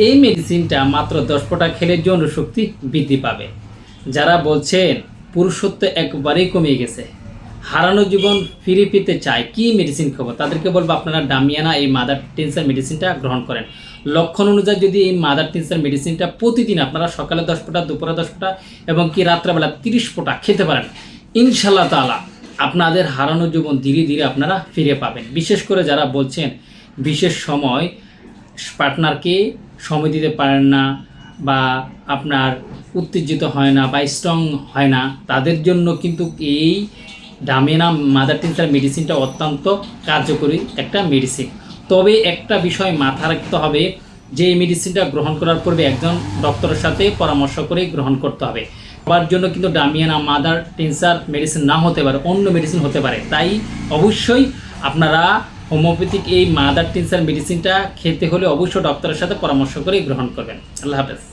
এই মেডিসিনটা মাত্র 10 ফোঁটা খেলে যৌন শক্তি বৃদ্ধি পাবে। যারা বলছেন পুরুষত্ব একবারেই কমে গেছে, হারানো জীবন ফিরে পেতে চায়, কি মেডিসিন খাবো, তাদেরকে বলবো আপনারা ডামিয়ানা এই মাদার টিনচার মেডিসিনটা গ্রহণ করেন। লক্ষণ অনুযায়ী যদি এই মাদার টিনচার মেডিসিনটা প্রতিদিন আপনারা সকালে 10 ফোঁটা, দুপুরে 10 ফোঁটা এবং কি রাত্রেবেলা 30 ফোঁটা খেতে পারেন, ইনশাআল্লাহ তাআলা আপনাদের হারানো জীবন ধীরে ধীরে আপনারা ফিরে পাবেন। বিশেষ করে যারা বলছেন বিশেষ সময় পার্টনারকে সময় দিতে পারেন না বা আপনার উত্তেজিত হয় না বা স্ট্রং হয় না, তাদের জন্য কিন্তু এই ডামিয়ানা মাদার টিনচার মেডিসিনটা অত্যন্ত কার্যকরী একটা মেডিসিন। তবে একটা বিষয় মাথা রাখতে হবে যে এই মেডিসিনটা গ্রহণ করার পূর্বে একজন ডক্টরের সাথে পরামর্শ করে গ্রহণ করতে হবে। সবার জন্য কিন্তু ডামিয়ানা মাদার টিনচার মেডিসিন না হতে পারে, অন্য মেডিসিন হতে পারে। তাই অবশ্যই আপনারা হোমিওপ্যাথিক এই মাদার টিনচার মেডিসিনটা খেতে হলে অবশ্যই ডক্টরের সাথে পরামর্শ করে গ্রহণ করবেন। আল্লাহ হাফেজ।